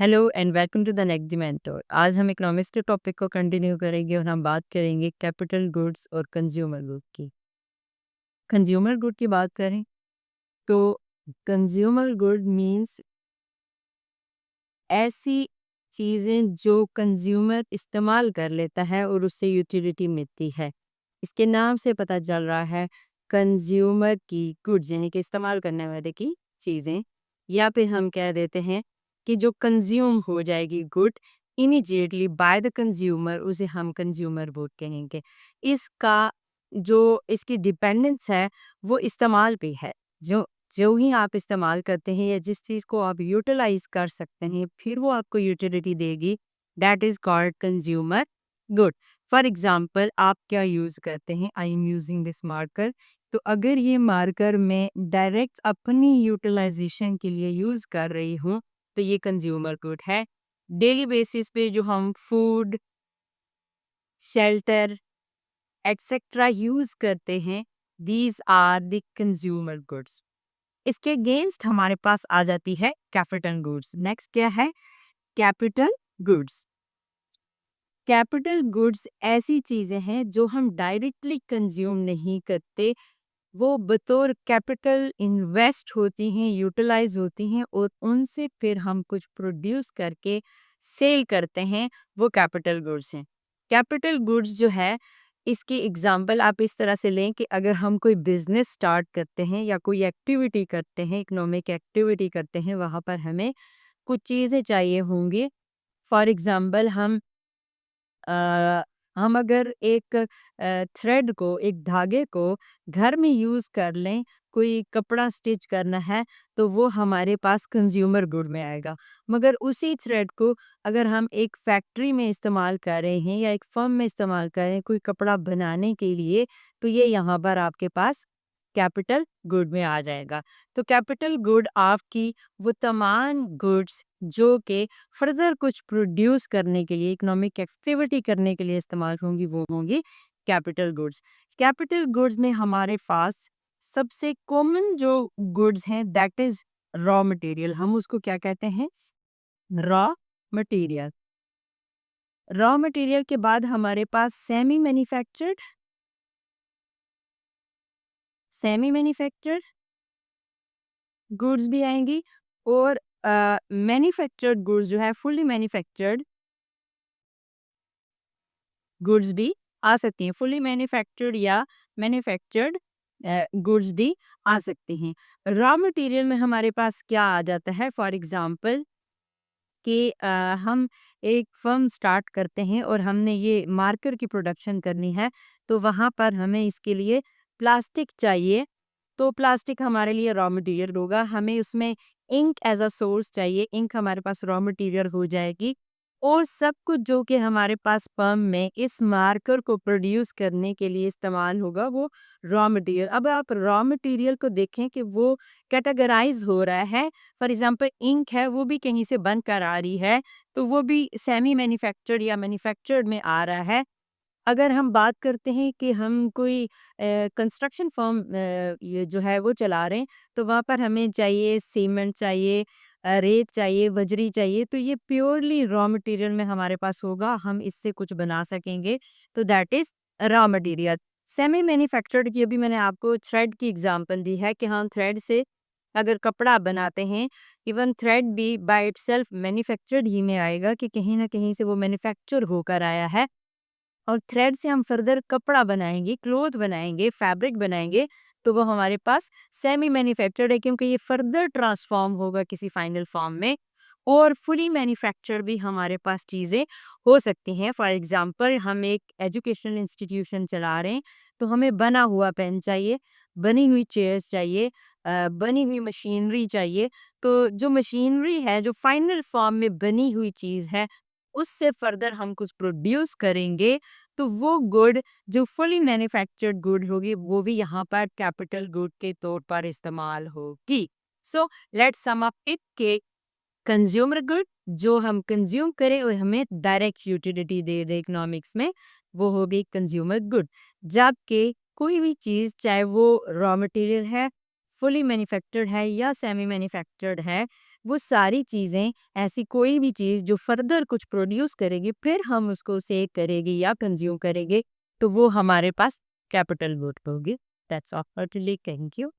Hello and welcome to the next mentor. आज हम economics के टॉपिक को कंटिन्यू करेंगे और हम बात करेंगे कैपिटल गुड्स और कंज्यूमर गुड की। कंज्यूमर गुड की बात करें तो कंज्यूमर गुड मींस ऐसी चीज़ें जो कंज्यूमर इस्तेमाल कर लेता है और उससे यूटिलिटी मिलती है। इसके नाम से पता चल रहा है कंज्यूमर की गुड्स यानी कि इस्तेमाल करने वाले की चीज़ें, या फिर हम कह देते हैं कि जो कंज्यूम हो जाएगी good immediately by the consumer, उसे हम कंज्यूमर गुड कहेंगे। इसका जो इसकी डिपेंडेंस है वो इस्तेमाल पे है। जो जो ही आप इस्तेमाल करते हैं या जिस चीज़ को आप यूटिलाइज़ कर सकते हैं, फिर वो आपको यूटिलिटी देगी, that is called consumer good. For example आप क्या यूज़ करते हैं? I am using this marker. तो अगर ये मार्कर मैं डायरेक्ट अपनी यूटिलाइज़ेशन के लिए यूज़ कर रही हूँ, तो ये कंज्यूमर गुड है। डेली बेसिस पे जो हम फूड, शेल्टर एटसेट्रा यूज़ करते हैं, these are the consumer goods. इसके अगेंस्ट हमारे पास आ जाती है कैपिटल गुड्स। नेक्स्ट क्या है? Capital goods. कैपिटल गुड्स ऐसी चीजें हैं जो हम डायरेक्टली कंज्यूम नहीं करते, वो बतौर कैपिटल इन्वेस्ट होती हैं, यूटिलाइज होती हैं और उनसे फिर हम कुछ प्रोड्यूस करके सेल करते हैं, वो कैपिटल गुड्स हैं। कैपिटल गुड्स जो है, इसकी एग्जांपल आप इस तरह से लें कि अगर हम कोई बिजनेस स्टार्ट करते हैं या कोई एक्टिविटी करते हैं, इकोनॉमिक एक्टिविटी करते हैं, वहाँ पर हमें कुछ चीज़ें चाहिए होंगी। फॉर एग्जांपल अ, हम अगर एक थ्रेड को, एक धागे को घर में यूज़ कर लें, कोई कपड़ा स्टिच करना है, तो वो हमारे पास कंज्यूमर गुड में आएगा। मगर उसी थ्रेड को अगर हम एक फैक्ट्री में इस्तेमाल कर रहे हैं या एक फर्म में इस्तेमाल कर रहे हैं कोई कपड़ा बनाने के लिए, तो ये यहाँ पर आपके पास कैपिटल गुड में आ जाएगा। तो कैपिटल गुड आपकी वो तमाम गुड्स जो कि फर्दर कुछ प्रोड्यूस करने के लिए, इकोनॉमिक एक्टिविटी करने के लिए इस्तेमाल होंगी, वो होंगी कैपिटल गुड्स। कैपिटल गुड्स में हमारे पास सबसे कॉमन जो गुड्स हैं दैट इज रॉ मटेरियल। हम उसको क्या कहते हैं? Raw material. रॉ मटेरियल के बाद हमारे पास सेमी मैन्युफैक्चर्ड गुड्स भी आएंगी और मैन्युफैक्चर्ड गुड्स जो है, फुल्ली मैन्युफैक्चर्ड गुड्स भी आ सकती हैं। फुल्ली मैन्युफैक्चर्ड या मैन्युफैक्चर्ड गुड्स भी आ सकती हैं। रॉ मटेरियल में हमारे पास क्या आ जाता है? फॉर एग्जांपल कि हम एक फर्म स्टार्ट करते हैं और हमने ये मार्कर की प्रोडक्शन करनी है, तो वहाँ पर हमें इसके लिए प्लास्टिक चाहिए। तो प्लास्टिक हमारे लिए रॉ मटेरियल होगा। हमें उसमें इंक एज अ सोर्स चाहिए, इंक हमारे पास रॉ मटेरियल हो जाएगी। और सब कुछ जो कि हमारे पास फर्म में इस मार्कर को प्रोड्यूस करने के लिए इस्तेमाल होगा, वो रॉ मटेरियल। अब आप रॉ मटेरियल को देखें कि वो कैटेगराइज हो रहा है। फॉर एग्जांपल इंक है, वो भी कहीं से बनकर आ रही है, तो वो भी सेमी मैन्युफैक्चर्ड या मैन्युफैक्चर्ड में आ रहा है। अगर हम बात करते हैं कि हम कोई कंस्ट्रक्शन फर्म ये जो है वो चला रहे हैं, तो वहाँ पर हमें चाहिए सीमेंट चाहिए, रेत चाहिए, बजरी चाहिए, तो ये प्योरली रॉ मटेरियल में हमारे पास होगा, हम इससे कुछ बना सकेंगे, तो that is raw material. Semi manufactured की अभी मैंने आपको थ्रेड की एग्जांपल दी है कि हम थ्रेड से अगर कपड़ा बनाते हैं, इवन थ्रेड भी बाय इटसेल्फ मैन्युफैक्चर्ड ही में आएगा कि कहीं ना कहीं से वो मैन्युफैक्चर होकर आया है। और थ्रेड से हम फर्दर कपड़ा बनाएंगे, क्लोथ बनाएंगे, फैब्रिक बनाएंगे, तो वो हमारे पास सेमी मैन्युफैक्चर्ड है क्योंकि ये फर्दर ट्रांसफॉर्म होगा किसी फाइनल फॉर्म में। और फुली मैन्युफैक्चर्ड भी हमारे पास चीज़ें हो सकती हैं। फॉर एग्जांपल हम एक एजुकेशनल इंस्टीट्यूशन चला रहे हैं, तो हमें बना हुआ पेन चाहिए, बनी हुई चेयर्स चाहिए, बनी हुई मशीनरी चाहिए। तो जो मशीनरी है, जो फाइनल फॉर्म में बनी हुई चीज़ है, उससे फर्दर हम कुछ प्रोड्यूस करेंगे, तो वो गुड जो फुली मैन्युफैक्चर्ड गुड होगी, वो भी यहाँ पर कैपिटल गुड के तौर पर इस्तेमाल होगी। So let's sum up it के कंज्यूमर गुड जो हम कंज्यूम करें और हमें डायरेक्ट यूटिलिटी दे दे इकोनॉमिक्स में, वो होगी कंज्यूमर गुड। जबकि कोई भी चीज़ चाहे वो रॉ मटेरियल है, फुली मैन्युफैक्चर्ड है या सेमी मैन्युफैक्चर्ड है, वो सारी चीज़ें, ऐसी कोई भी चीज़ जो फर्दर कुछ प्रोड्यूस करेगी, फिर हम उसको सेल करेंगे या कंज़्यूम करेंगे, तो वो हमारे पास कैपिटल गुड होगी। That's all for today. Thank you.